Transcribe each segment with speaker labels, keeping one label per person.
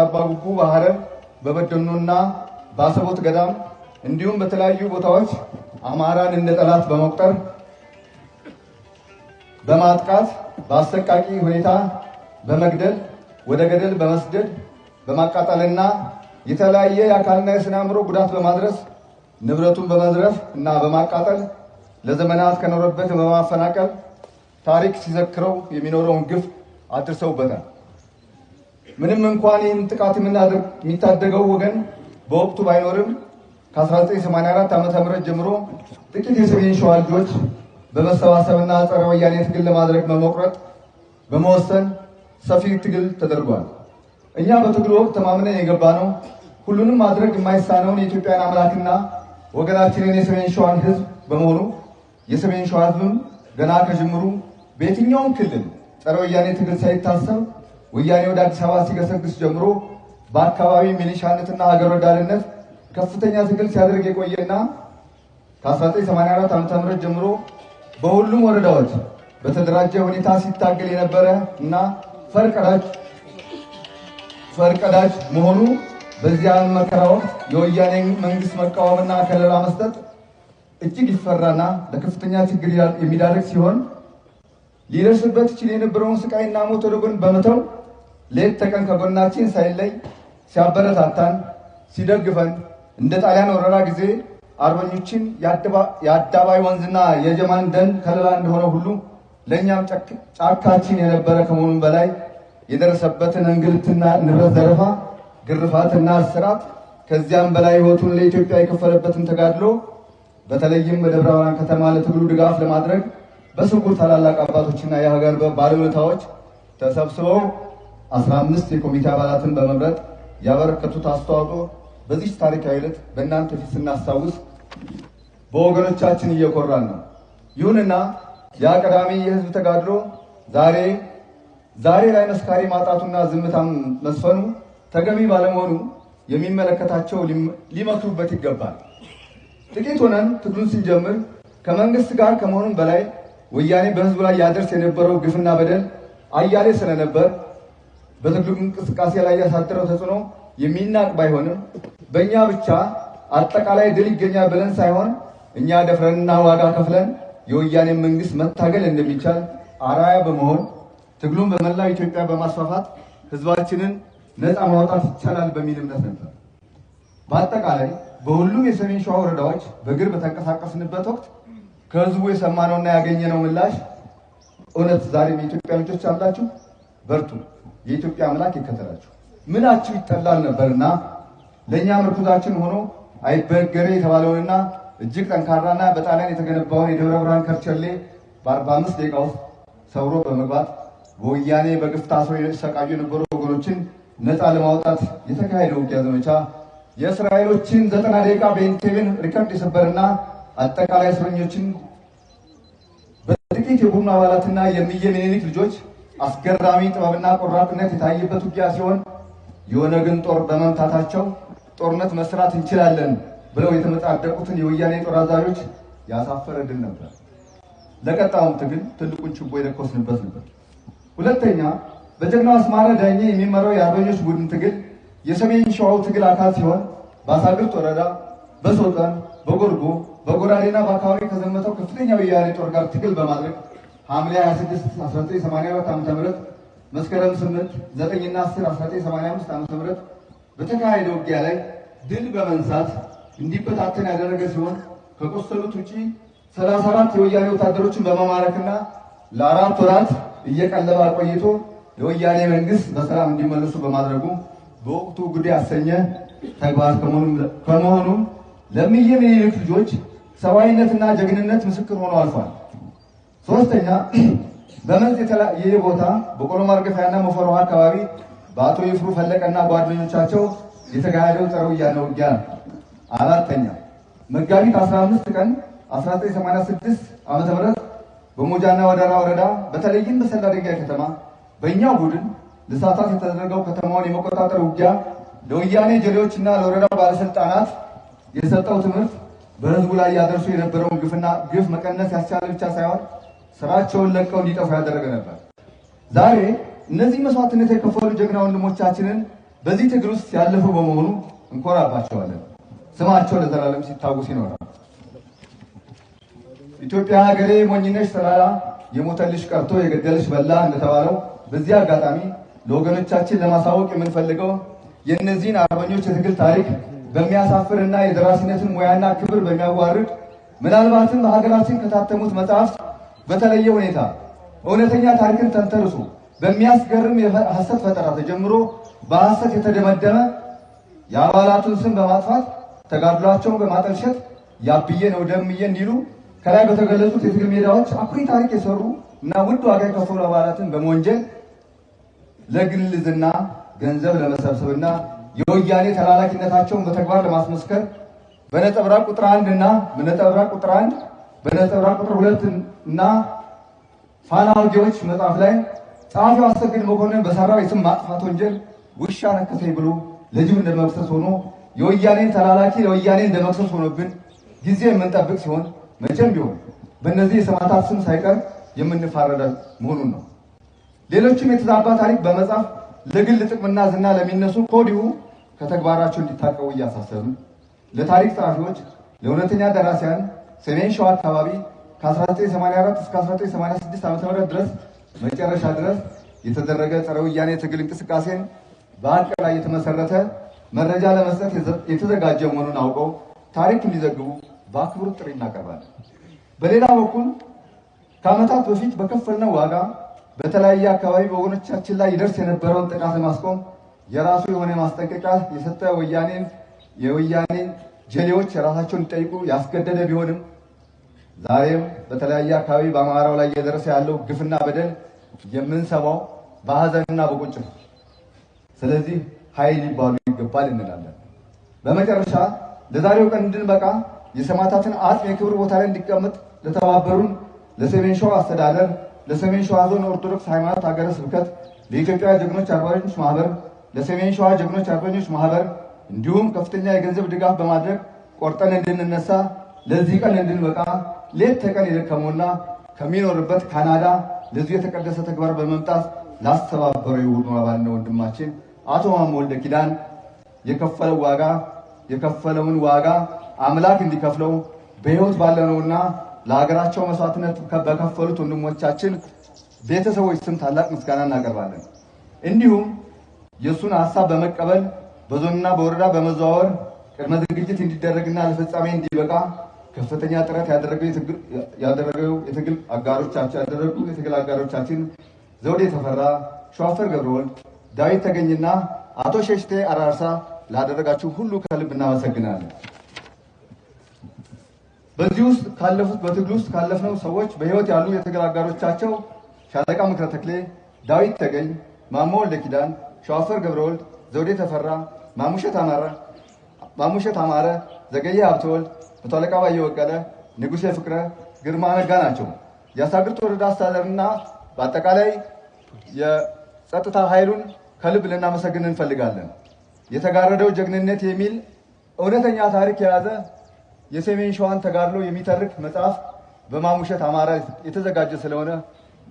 Speaker 1: አባጉጉ በሐረር በበደኖና በአሰቦት ገዳም እንዲሁም በተለያዩ ቦታዎች አማራን እንደ ጠላት በመቁጠር በማጥቃት በአሰቃቂ ሁኔታ በመግደል ወደ ገደል በመስደድ በማቃጠልና የተለያየ የአካልና የስነ አእምሮ ጉዳት በማድረስ ንብረቱን በመዝረፍ እና በማቃጠል ለዘመናት ከኖረበት በማፈናቀል ታሪክ ሲዘክረው የሚኖረውን ግፍ አድርሰውበታል። ምንም እንኳን ይህን ጥቃት የሚታደገው ወገን በወቅቱ ባይኖርም ከ1984 ዓ.ም ጀምሮ ጥቂት የሰሜን ሸዋ ልጆች በመሰባሰብና ጸረ ወያኔ ትግል ለማድረግ በመወሰን ሰፊ ትግል ተደርጓል። እኛ በትግሉ ወቅት ተማምነን የገባ ነው ሁሉንም ማድረግ የማይሳነውን የኢትዮጵያን አምላክና ወገናችንን የሰሜን ሸዋን ሕዝብ በመሆኑ የሰሜን ሸዋ ሕዝብም ገና ከጅምሩ በየትኛውም ክልል ጸረ ወያኔ ትግል ሳይታሰብ ወያኔ ወደ አዲስ አበባ ሲገሰግስ ጀምሮ በአካባቢ ሚሊሻነትና ሀገር ወዳድነት ከፍተኛ ትግል ሲያደርግ የቆየና ከ1984 ዓ.ም ጀምሮ በሁሉም ወረዳዎች በተደራጀ ሁኔታ ሲታገል የነበረ እና ፈርቀዳጅ መሆኑ በዚያን መከራ ወቅት የወያኔ መንግስት መቃወምና ከለላ መስጠት እጅግ ይፈራና ለከፍተኛ ችግር የሚዳርግ ሲሆን ሊደርስበት ይችል የነበረውን ስቃይና ሞት ወደ ጎን በመተው ሌት ተቀን ከጎናችን ሳይለይ ሲያበረታታን ሲደግፈን እንደ ጣሊያን ወረራ ጊዜ አርበኞችን የአዳባይ ወንዝና የጀማን ደን ከለላ እንደሆነ ሁሉ ለእኛም ጫካችን የነበረ ከመሆኑም በላይ የደረሰበትን እንግልትና ንብረት ዘረፋ፣ ግርፋትና እስራት ከዚያም በላይ ሕይወቱን ለኢትዮጵያ የከፈለበትን ተጋድሎ በተለይም በደብረ ብርሃን ከተማ ለትግሉ ድጋፍ ለማድረግ በስውር ታላላቅ አባቶችና የሀገር ባለውለታዎች ተሰብስበው 15 የኮሚቴ አባላትን በመምረጥ ያበረከቱት አስተዋጽኦ በዚህ ታሪካዊ ዕለት በእናንተ ፊት ስናስታውስ በወገኖቻችን እየኮራን ነው። ይሁንና ያ ቀዳሚ የህዝብ ተጋድሎ ዛሬ ላይ መስካሪ ማጣቱና ዝምታም መስፈኑ ተገቢ ባለመሆኑ የሚመለከታቸው ሊመክሩበት ይገባል። ጥቂት ሆነን ትግሉን ስንጀምር ከመንግስት ጋር ከመሆኑም በላይ ወያኔ በህዝቡ ላይ ያደርስ የነበረው ግፍና በደል አያሌ ስለነበር በትግሉ እንቅስቃሴ ላይ ያሳደረው ተጽዕኖ የሚናቅ ባይሆንም በእኛ ብቻ አጠቃላይ ድል ይገኛል ብለን ሳይሆን እኛ ደፍረንና ዋጋ ከፍለን የወያኔ መንግስት መታገል እንደሚቻል አራያ በመሆን ትግሉን በመላው ኢትዮጵያ በማስፋፋት ህዝባችንን ነፃ ማውጣት ይቻላል በሚል እምነት ነበር። በአጠቃላይ በሁሉም የሰሜን ሸዋ ወረዳዎች በእግር በተንቀሳቀስንበት ወቅት ከህዝቡ የሰማነውና ያገኘነው ምላሽ እውነት ዛሬም የኢትዮጵያ ልጆች አላችሁ፣ በርቱ፣ የኢትዮጵያ አምላክ ይከተላችሁ፣ ምናችሁ ይጠላል ነበርና ለእኛ ምርኩዛችን ሆኖ አይበገሬ የተባለውንና እጅግ ጠንካራና በጣሊያን የተገነባውን የደብረ ብርሃን ከርቸሌ በ45 ደቂቃ ውስጥ ሰብሮ በመግባት በወያኔ በግፍ ታስረው የተሰቃዩ የነበሩ ወገኖችን ነፃ ለማውጣት የተካሄደው ውጊያ ዘመቻ የእስራኤሎችን 90 ደቂቃ በኢንቴቤን ሪከርድ የሰበረና አጠቃላይ እስረኞችን በጥቂት የቡድኑ አባላትና የሚየ ምኒልክ ልጆች አስገራሚ ጥበብና ቆራጥነት የታየበት ውጊያ ሲሆን የኦነግን ጦር በመምታታቸው ጦርነት መስራት እንችላለን ብለው የተመጻደቁትን የወያኔ ጦር አዛዦች ያሳፈረ ድል ነበር። ለቀጣዩም ትግል ትልቁን ችቦ የለኮስንበት ነበር። ሁለተኛ በጀግናው አስማረ ዳኜ የሚመራው የአርበኞች ቡድን ትግል የሰሜን ሸዋው ትግል አካል ሲሆን በአሳግርት ወረዳ በሶጠን በጎርጎ በጎራዴና በአካባቢ ከዘመተው ከፍተኛው የወያኔ ጦር ጋር ትግል በማድረግ ሐምሌ 26 1984 ዓ.ም መስከረም 8 9 እና 10 1985 ዓ.ም በተካሄደው ውጊያ ላይ ድል በመንሳት እንዲበታተን ያደረገ ሲሆን ከቆሰሉት ውጪ 34 የወያኔ ወታደሮችን በመማረክና ለአራት ወራት እየቀለበ አቆይቶ የወያኔ መንግስት በሰላም እንዲመለሱ በማድረጉ በወቅቱ ጉድ ያሰኘ ተግባር ከመሆኑም ለሚየ ምኒልክ ልጆች ሰዋይነትና ጀግንነት ምስክር ሆኖ አልፏል። ሶስተኛ በመንዝ የተለያየ ቦታ በቆሎ ማርገፊያና ሞፈሮ አካባቢ በአቶ ይፍሩ ፈለቀና ጓደኞቻቸው የተካሄደው ጸረ ወያኔ ውጊያ ነው። አራተኛ መጋቢት 15 ቀን 1986 ዓ.ም በሞጃና ወደራ ወረዳ በተለይም በሰላ ድንጋይ ከተማ በእኛው ቡድን ለሰዓታት የተደረገው ከተማውን የመቆጣጠር ውጊያ ለወያኔ ጀሌዎችና ለወረዳው ባለስልጣናት የሰጠው ትምህርት በህዝቡ ላይ ያደርሱ የነበረውን ግፍ መቀነስ ያስቻለ ብቻ ሳይሆን ስራቸውን ለቀው እንዲጠፉ ያደረገ ነበር። ዛሬ እነዚህ መስዋዕትነት የከፈሉ ጀግና ወንድሞቻችንን በዚህ ትግል ውስጥ ያለፉ በመሆኑ እንኮራባቸዋለን። ስማቸው ለዘላለም ሲታወስ ይኖራል። ኢትዮጵያ ሀገሬ ሞኝነሽ ተላላ የሞተልሽ ቀርቶ የገደልሽ በላ እንደተባለው በዚህ አጋጣሚ ለወገኖቻችን ለማሳወቅ የምንፈልገው የእነዚህን አርበኞች የትግል ታሪክ በሚያሳፍርና የደራሲነትን ሙያና ክብር በሚያዋርድ ምናልባትም በሀገራችን ከታተሙት መጽሐፍት በተለየ ሁኔታ እውነተኛ ታሪክን ተንተርሶ በሚያስገርም የሐሰት ፈጠራ ተጀምሮ በሐሰት የተደመደመ የአባላቱን ስም በማጥፋት ተጋድሏቸውን በማጠልሸት ያብዬ ነው ደምዬ እንዲሉ ከላይ በተገለጹት የትግል ሜዳዎች አኩሪ ታሪክ የሰሩ እና ውድ ዋጋ የከፈሉ አባላትን በመወንጀል ለግል ዝና ገንዘብ ለመሰብሰብና የወያኔ ተላላኪነታቸውን በተግባር ለማስመስከር በነጠብራቅ ቁጥር 1 እና በነጠብራቅ ቁጥር 1 በነጠብራቅ ቁጥር 2 እና ፋና ወጊዎች መጽሐፍ ላይ ጸሐፊው አሰግድ መኮንን በሰራው የስም ማጥፋት ወንጀል ውሻ ነከሰኝ ብሎ ለጅብ እንደመክሰስ ሆኖ የወያኔን ተላላኪ ለወያኔ እንደመክሰስ ሆኖብን ጊዜ የምንጠብቅ ሲሆን መቼም ቢሆን በእነዚህ የሰማዕታት ስም ሳይቀር የምንፋረደ መሆኑን ነው። ሌሎችም የተዛባ ታሪክ በመጻፍ ለግል ጥቅምና ዝና ለሚነሱ ከወዲሁ ከተግባራቸው እንዲታቀቡ እያሳሰብን ለታሪክ ጸሐፊዎች፣ ለእውነተኛ ደራሲያን ሰሜን ሸዋ አካባቢ ከ1984 እስከ 1986 ዓ.ም ድረስ መጨረሻ ድረስ የተደረገ ጸረ ወያኔ ትግል እንቅስቃሴን በሀቅ ላይ የተመሰረተ መረጃ ለመስጠት የተዘጋጀ መሆኑን አውቀው ታሪክ እንዲዘግቡ በአክብሮት ጥሪ እናቀርባለን። በሌላ በኩል ከዓመታት በፊት በከፈልነው ዋጋ በተለያየ አካባቢ በወገኖቻችን ላይ ይደርስ የነበረውን ጥቃት ለማስቆም የራሱ የሆነ ማስጠንቀቂያ የሰጠ የወያኔ ጀሌዎች የራሳቸውን እንዲጠይቁ ያስገደደ ቢሆንም ዛሬም በተለያየ አካባቢ በአማራው ላይ እየደረሰ ያለው ግፍና በደል የምንሰማው በሀዘንና በቁጭት ነው። ስለዚህ ኃይል ሊባሉ ይገባል እንላለን። በመጨረሻ ለዛሬው ቀን እንድንበቃ የሰማዕታትን አጽም የክብር ቦታ ላይ እንዲቀመጥ ለተባበሩን ለሰሜን ሸዋ አስተዳደር፣ ለሰሜን ሸዋ ዞን ኦርቶዶክስ ሃይማኖት ሀገረ ስብከት፣ ለኢትዮጵያ ጀግኖች አርበኞች ማህበር፣ ለሰሜን ሸዋ ጀግኖች አርበኞች ማህበር እንዲሁም ከፍተኛ የገንዘብ ድጋፍ በማድረግ ቆርጠን እንድንነሳ ለዚህ ቀን እንድንበቃ ሌት ተቀን የደከመውና ከሚኖርበት ካናዳ ለዚህ የተቀደሰ ተግባር በመምጣት ላስተባበረው የቡድኑ አባልና ወንድማችን አቶ ማሞ ወልደ ኪዳን የከፈለውን ዋጋ አምላክ እንዲከፍለው በሕይወት ባለነውና ለሀገራቸው መስዋዕትነት በከፈሉት ወንድሞቻችን ቤተሰቦች ስም ታላቅ ምስጋና እናቀርባለን። እንዲሁም የእሱን ሀሳብ በመቀበል በዞንና በወረዳ በመዘዋወር ቅድመ ዝግጅት እንዲደረግና ለፍጻሜ እንዲበቃ ከፍተኛ ጥረት ያደረጉ የትግል አጋሮቻችን ዘውዴ ተፈራ፣ ሸዋፈር ገብረወልድ፣ ዳዊት ተገኝና አቶ ሸሽቴ አራርሳ ላደረጋችሁ ሁሉ ከልብ እናመሰግናለን። በትግል ውስጥ ካለፍነው ሰዎች በሕይወት ያሉ የትግል አጋሮቻቸው ሻለቃ ምክረ ተክሌ፣ ዳዊት ተገኝ፣ ማሞ ወልደ ኪዳን፣ ሸዋፈር ገብረወልድ፣ ዘውዴ ተፈራ፣ ማሙሸት አማረ፣ ዘገየ ሀብተወልድ፣ መቶ አለቃ ባየ በቀለ፣ ንጉሴ ፍቅረ፣ ግርማ ነጋ ናቸው። የአሳግርት ወረዳ አስተዳደርና በአጠቃላይ የጸጥታ ኃይሉን ከልብ ልናመሰግን እንፈልጋለን። የተጋረደው ጀግንነት የሚል እውነተኛ ታሪክ የያዘ የሰሜን ሸዋን ተጋድሎ የሚተርክ መጽሐፍ በማሙሸት አማራ የተዘጋጀ ስለሆነ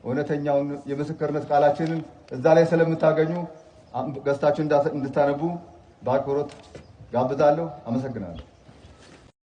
Speaker 1: እውነተኛውን የምስክርነት ቃላችንን እዛ ላይ ስለምታገኙ ገዝታችሁ እንድታነቡ በአክብሮት ጋብዛለሁ። አመሰግናለሁ።